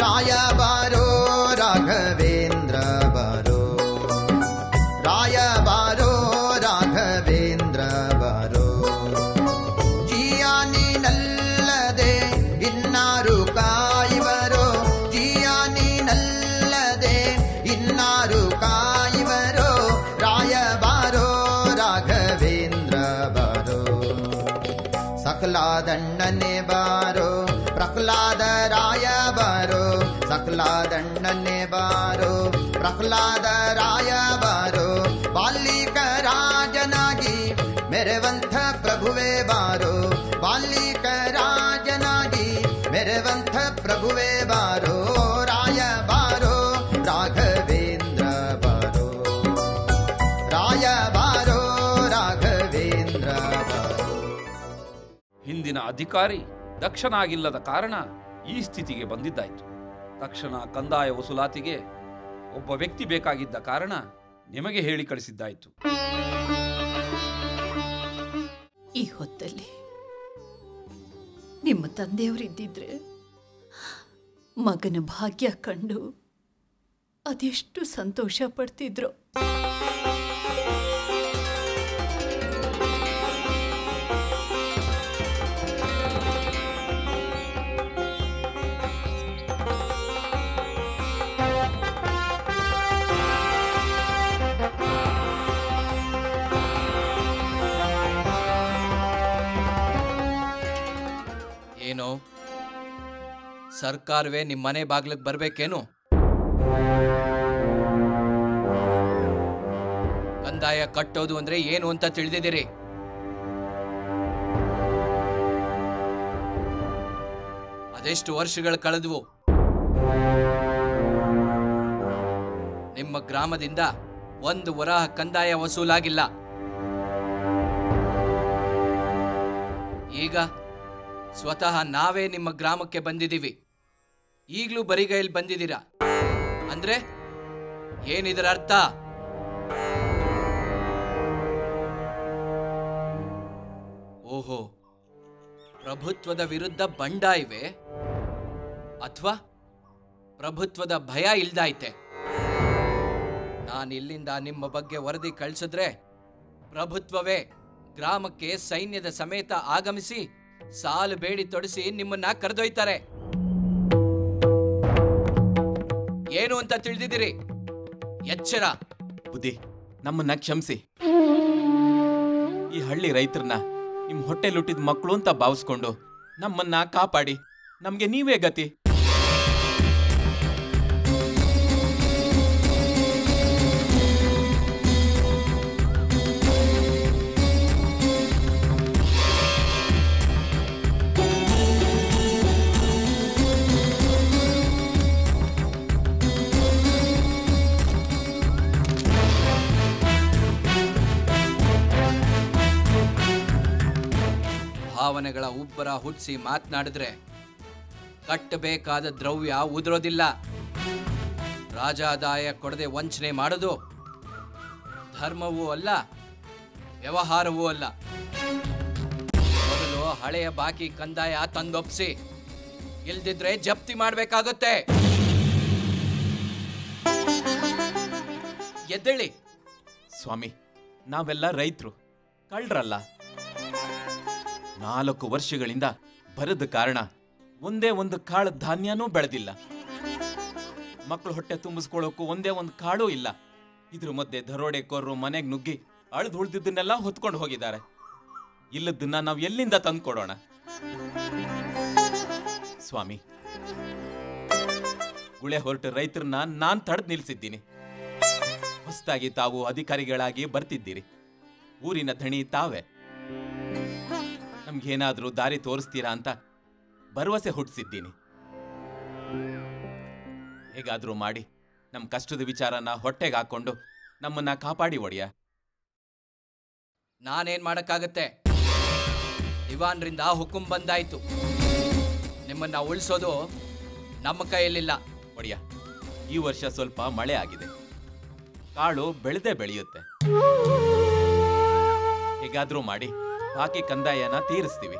ರಾಯ ಬಾರೋ ರಾಘವೇಂದ್ರ ಬಾರೋ, ರಾಯ ಬಾರೋ ರಾಘವೇಂದ್ರ ಬಾರೋ. ಜಿಯಾನಿನಲ್ಲದೆ ಇನ್ನಾರು ಕಾಯುವರೋ, ಜಿಯಾನಿನಲ್ಲದೆ ಇನ್ನಾರು ಕಾಯುವರೋ. ರಾಯ ಬಾರೋ ರಾಘವೇಂದ್ರ ಬಾರೋ. ಸಕಲಾದಣ್ಣನೆ ಬಾರೋ ಪ್ರಹ್ಲಾದ ರಾಯ ಬಾರೋ, ಸಕಲಾದಣ್ಣನೆ ಬಾರೋ ಪ್ರಹ್ಲಾದ ರಾಯ ಬಾರೋ. ಬಾಲಿಕ ರಾಜನಾಗಿ ಮೆರೆವಂಥ ಪ್ರಭುವೇ ಬಾರೋ, ಬಾಲಿಕ ರಾಜನಾಗಿ ಮೆರೆವಂಥ ಪ್ರಭುವೇ ಬಾರೋ. ರಾಯ ಬಾರೋ ರಾಘವೇಂದ್ರ ಬಾರೋ, ರಾಯ ಬಾರೋ ರಾಘವೇಂದ್ರ ಬಾರೋ. ಹಿಂದಿನ ಅಧಿಕಾರಿ ದಕ್ಷನಾಗಿಲ್ಲದ ಕಾರಣ ಈ ಸ್ಥಿತಿಗೆ ಬಂದಿದ್ದಾಯಿತು. ತಕ್ಷಣ ಕಂದಾಯ ವಸೂಲಾತಿಗೆ ಒಬ್ಬ ವ್ಯಕ್ತಿ ಬೇಕಾಗಿದ್ದ ಕಾರಣ ನಿಮಗೆ ಹೇಳಿ ಕಳಿಸಿದ್ದಾಯಿತು. ಈ ಹೊತ್ತಲ್ಲಿ ನಿಮ್ಮ ತಂದೆಯವರಿದ್ದಿದ್ರೆ ಮಗನ ಭಾಗ್ಯ ಕಂಡು ಅದೆಷ್ಟು ಸಂತೋಷ ಪಡ್ತಿದ್ರು. ಏನೋ ಸರ್ಕಾರವೇ ನಿಮ್ಮ ಮನೆ ಬಾಗ್ಲಿಗೆ ಬರ್ಬೇಕೇನು? ಕಂದಾಯ ಕಟ್ಟೋದು ಅಂದ್ರೆ ಏನು ಅಂತ ತಿಳಿದಿದ್ದೀರಿ? ಅದೆಷ್ಟು ವರ್ಷಗಳು ಕಳೆದ್ವು. ನಿಮ್ಮ ಗ್ರಾಮದಿಂದ ಒಂದು ವರಹ ಕಂದಾಯ ವಸೂಲಾಗಿಲ್ಲ. ಈಗ ಸ್ವತಃ ನಾವೇ ನಿಮ್ಮ ಗ್ರಾಮಕ್ಕೆ ಬಂದಿದ್ದೀವಿ. ಈಗಲೂ ಬರಿಗೈಯಲ್ಲಿ ಬಂದಿದ್ದೀರಾ ಅಂದ್ರೆ ಏನಿದರ ಅರ್ಥ? ಓಹೋ, ಪ್ರಭುತ್ವದ ವಿರುದ್ಧ ಬಂಡಾಯಿವೆ ಅಥವಾ ಪ್ರಭುತ್ವದ ಭಯ ಇಲ್ದಾಯ್ತೆ? ನಾನಿಲ್ಲಿಂದ ನಿಮ್ಮ ಬಗ್ಗೆ ವರದಿ ಕಳಿಸಿದ್ರೆ ಪ್ರಭುತ್ವವೇ ಗ್ರಾಮಕ್ಕೆ ಸೈನ್ಯದ ಸಮೇತ ಆಗಮಿಸಿ ಸಾಲು ಬೇಡಿ ತೊಡಿಸಿ ನಿಮ್ಮನ್ನ ಕರೆದೊಯ್ತಾರೆ. ಏನು ಅಂತ ತಿಳಿದಿದ್ದೀರಿ? ಎಚ್ಚರ. ಬುದ್ಧಿ, ನಮ್ಮನ್ನ ಕ್ಷಮಿಸಿ. ಈ ಹಳ್ಳಿ ರೈತರನ್ನ ನಿಮ್ ಹೊಟ್ಟೆಲುಟ್ಟಿದ ಮಕ್ಕಳು ಅಂತ ಭಾವಿಸ್ಕೊಂಡು ನಮ್ಮನ್ನ ಕಾಪಾಡಿ. ನಮ್ಗೆ ನೀವೇ ಗತಿ. ಭಾವನೆಗಳ ಉಬ್ಬರ ಹುಟ್ಟಿಸಿ ಮಾತನಾಡಿದ್ರೆ ಕಟ್ಟಬೇಕಾದ ದ್ರವ್ಯ ಉದುರೋದಿಲ್ಲ. ರಾಜಾದಾಯ ಕೊಡದೆ ವಂಚನೆ ಮಾಡೋದು ಧರ್ಮವೂ ಅಲ್ಲ, ವ್ಯವಹಾರವೂ ಅಲ್ಲ. ಮೊದಲು ಹಳೆಯ ಬಾಕಿ ಕಂದಾಯ ತಂದೊಪ್ಸಿ, ಇಲ್ದಿದ್ರೆ ಜಪ್ತಿ ಮಾಡ್ಬೇಕಾಗುತ್ತೆ. ಎದ್ದೇಳಿ. ಸ್ವಾಮಿ, ನಾವೆಲ್ಲ ರೈತರು, ಕಳ್ರಲ್ಲ. 4 ವರ್ಷಗಳಿಂದ ಬರದ ಕಾರಣ ಒಂದೇ ಒಂದು ಕಾಳು ಧಾನ್ಯನೂ ಬೆಳೆದಿಲ್ಲ. ಮಕ್ಕಳು ಹೊಟ್ಟೆ ತುಂಬಿಸ್ಕೊಳ್ಳೋಕು ಒಂದೇ ಒಂದು ಕಾಳು ಇಲ್ಲ. ಇದ್ರ ಮಧ್ಯೆ ದರೋಡೆಕೋರರು ಮನೆಗೆ ನುಗ್ಗಿ ಅಳ್ದು ಉಳ್ದಿದ್ದನ್ನೆಲ್ಲ ಹೊತ್ಕೊಂಡು ಹೋಗಿದ್ದಾರೆ. ಇಲ್ಲದನ್ನ ನಾವು ಎಲ್ಲಿಂದ ತಂದ್ಕೊಡೋಣ? ಸ್ವಾಮಿ, ಗುಳೆ ಹೊರಟ ರೈತರನ್ನ ನಾನ್ ತಡೆದು ನಿಲ್ಸಿದ್ದೀನಿ. ಹೊಸದಾಗಿ ತಾವು ಅಧಿಕಾರಿಗಳಾಗಿ ಬರ್ತಿದ್ದೀರಿ. ಊರಿನ ಧಣಿ ತಾವೇ. ನಮ್ಗೇನಾದ್ರೂ ದಾರಿ ತೋರಿಸ್ತೀರಾ ಅಂತ ಭರವಸೆ ಹುಟ್ಟಿಸಿದ್ದೀನಿ. ಹೇಗಾದ್ರೂ ಮಾಡಿ ನಮ್ಮ ಕಷ್ಟದ ವಿಚಾರನ ಹೊಟ್ಟೆಗೆ ಹಾಕೊಂಡು ನಮ್ಮನ್ನ ಕಾಪಾಡಿ ಒಡೆಯ. ನಾನೇನ್ ಮಾಡಕ್ಕಾಗತ್ತೆ? ದಿವಾನ್ರಿಂದ ಹುಕುಂ ಬಂದಾಯ್ತು. ನಿಮ್ಮನ್ನ ಉಳಿಸೋದು ನಮ್ಮ ಕೈಯಲ್ಲಿಲ್ಲ. ಒಡೆಯ, ಈ ವರ್ಷ ಸ್ವಲ್ಪ ಮಳೆ ಆಗಿದೆ. ಕಾಳು ಬೆಳೆದೇ ಬೆಳೆಯುತ್ತೆ. ಹೇಗಾದ್ರೂ ಮಾಡಿ ಬಾಕಿ ಕಂದಾಯನ ತೀರಿಸ್ತೀವಿ.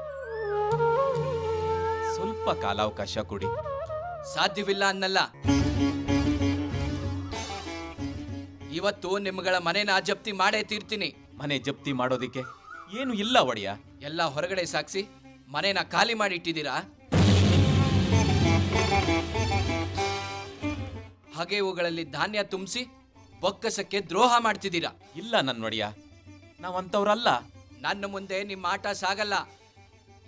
ಸ್ವಲ್ಪ ಕಾಲಾವಕಾಶ ಕೊಡಿ. ಸಾಧ್ಯವಿಲ್ಲ ಅನ್ನಲ್ಲ. ಇವತ್ತು ನಿಮ್ಗಳ ಮನೆನ ಜಪ್ತಿ ಮಾಡೇ ತೀರ್ತೀನಿ. ಮನೆ ಜಪ್ತಿ ಮಾಡೋದಿಕ್ಕೆ ಏನು ಇಲ್ಲ ಒಡೆಯ. ಎಲ್ಲ ಹೊರಗಡೆ ಸಾಕ್ಸಿ ಮನೆನ ಖಾಲಿ ಮಾಡಿ ಇಟ್ಟಿದ್ದೀರಾ. ಹಾಗೆ ಇವುಗಳಲ್ಲಿ ಧಾನ್ಯ ತುಂಬಿಸಿ ಬೊಕ್ಕಸಕ್ಕೆ ದ್ರೋಹ ಮಾಡ್ತಿದ್ದೀರಾ. ಇಲ್ಲ ನನ್ನ ಒಡೆಯ, ನಾವಂತವ್ರಲ್ಲ. ನನ್ನ ಮುಂದೆ ನಿಮ್ಮ ಆಟ ಸಾಗಲ್ಲ.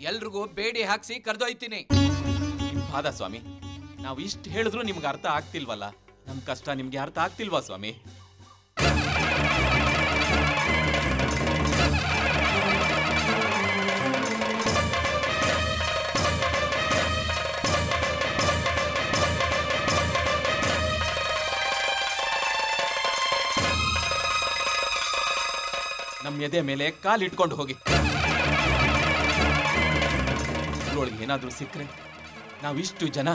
ಎಲ್ರಿಗೂ ಬೇಡಿ ಹಾಕ್ಸಿ ಕರೆದೊಯ್ತೀನಿ. ನಿಮ್ ಪಾದ ಸ್ವಾಮಿ, ನಾವು ಇಷ್ಟು ಹೇಳಿದ್ರು ನಿಮ್ಗೆ ಅರ್ಥ ಆಗ್ತಿಲ್ವಲ್ಲ. ನಮ್ ಕಷ್ಟ ನಿಮ್ಗೆ ಅರ್ಥ ಆಗ್ತಿಲ್ವಾ ಸ್ವಾಮಿ? ನಮ್ಮ ಎದೆ ಮೇಲೆ ಕಾಲಿಟ್ಕೊಂಡು ಹೋಗಿ. ಇದ್ರೊಳಗೆ ಏನಾದ್ರೂ ಸಿಕ್ಕರೆ ನಾವಿಷ್ಟು ಜನ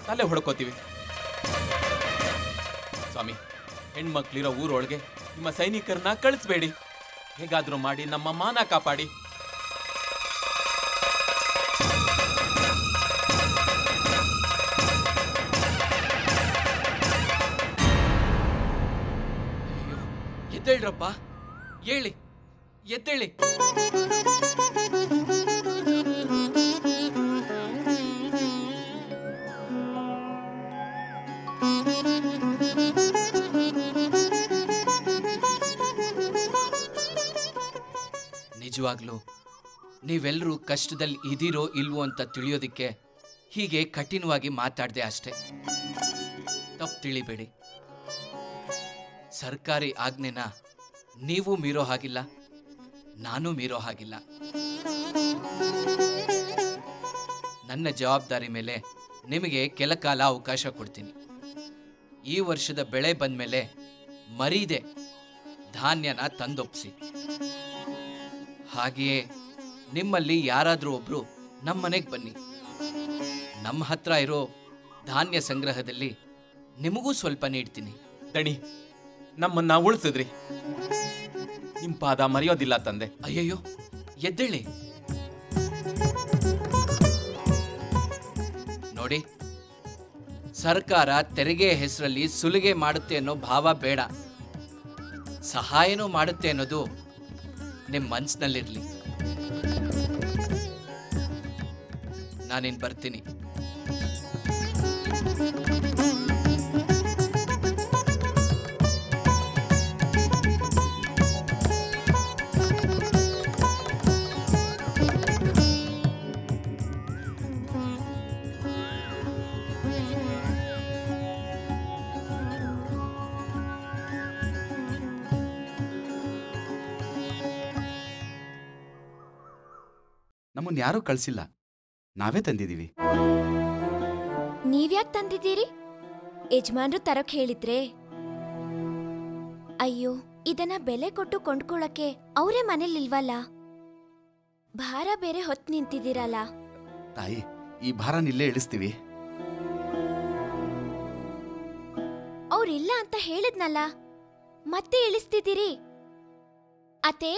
ತಲೆ ಹೊಡ್ಕೋತೀವಿ. ಸ್ವಾಮಿ, ಹೆಣ್ಮಕ್ಳಿರೋ ಊರೊಳಗೆ ನಿಮ್ಮ ಸೈನಿಕರನ್ನ ಕಳಿಸ್ಬೇಡಿ. ಹೇಗಾದ್ರೂ ಮಾಡಿ ನಮ್ಮ ಮಾನ ಕಾಪಾಡಿ. ಎದ್ದೇಳ್ರಪ್ಪ, ಹೇಳಿ, ಎದ್ದೇಳಿ. ನಿಜವಾಗ್ಲೂ ನೀವೆಲ್ಲರೂ ಕಷ್ಟದಲ್ಲಿ ಇದೀರೋ ಇಲ್ವೋ ಅಂತ ತಿಳಿಯೋದಿಕ್ಕೆ ಹೀಗೆ ಕಠಿಣವಾಗಿ ಮಾತಾಡ್ದೆ ಅಷ್ಟೆ. ತಪ್ಪು ತಿಳಿಬೇಡಿ. ಸರ್ಕಾರಿ ಆಜ್ಞೆನ ನೀವು ಮೀರೋ ಹಾಗಿಲ್ಲ, ನಾನು ಮೀರೋ ಹಾಗಿಲ್ಲ. ನನ್ನ ಜವಾಬ್ದಾರಿ ಮೇಲೆ ನಿಮಗೆ ಕೆಲ ಕಾಲ ಅವಕಾಶ ಕೊಡ್ತೀನಿ. ಈ ವರ್ಷದ ಬೆಳೆ ಬಂದ್ಮೇಲೆ ಮರೀದೆ ಧಾನ್ಯನ ತಂದೊಪ್ಸಿ. ಹಾಗೆಯೇ ನಿಮ್ಮಲ್ಲಿ ಯಾರಾದರೂ ಒಬ್ರು ನಮ್ಮನೆಗೆ ಬನ್ನಿ. ನಮ್ಮ ಹತ್ರ ಇರೋ ಧಾನ್ಯ ಸಂಗ್ರಹದಲ್ಲಿ ನಿಮಗೂ ಸ್ವಲ್ಪ ನೀಡ್ತೀನಿ. ದಣಿ, ನಮ್ಮನ್ನ ಉಳಿಸಿದ್ರಿ. ನಿಮ್ ಪಾದ ಮರೆಯೋದಿಲ್ಲ ತಂದೆ. ಅಯ್ಯಯ್ಯೋ, ಎದ್ದೇಳಿ. ನೋಡಿ, ಸರ್ಕಾರ ತೆರಿಗೆ ಹೆಸರಲ್ಲಿ ಸುಲಿಗೆ ಮಾಡುತ್ತೆ ಅನ್ನೋ ಭಾವ ಬೇಡ. ಸಹಾಯನೂ ಮಾಡುತ್ತೆ ಅನ್ನೋದು ನಿಮ್ಮ ಮನಸ್ಸಿನಲ್ಲಿರ್ಲಿ. ನಾನಿನ್ ಬರ್ತೀನಿ. ನಮ್ಮನ್ನ ಯಾರೂ ಕಳ್ಸಿಲ್ಲ, ನಾವೇ ತಂದಿದೀವಿ. ನೀವ್ಯಾಕ್ ತಂದಿದ್ದೀರಿ? ಯಜಮಾನ್ರು ತರಕ್ ಹೇಳಿದ್ರೆ? ಅಯ್ಯೋ, ಇದನ್ನ ಬೆಲೆ ಕೊಟ್ಟು ಕೊಂಡ್ಕೊಳಕ್ಕೆ ಅವರೇ ಮನೇಲಿಲ್ವಲ್ಲ. ಭಾರ ಬೇರೆ ಹೊತ್ತು ನಿಂತಿದ್ದೀರಲ್ಲ. ತಾಯಿ, ಈ ಭಾರನ ಇಲ್ಲೇ ಇಳಿಸ್ತೀವಿ. ಅವ್ರಿಲ್ಲ ಅಂತ ಹೇಳಿದ್ನಲ್ಲ, ಮತ್ತೆ ಇಳಿಸ್ತಿದ್ದೀರಿ. ಅತ್ತೆ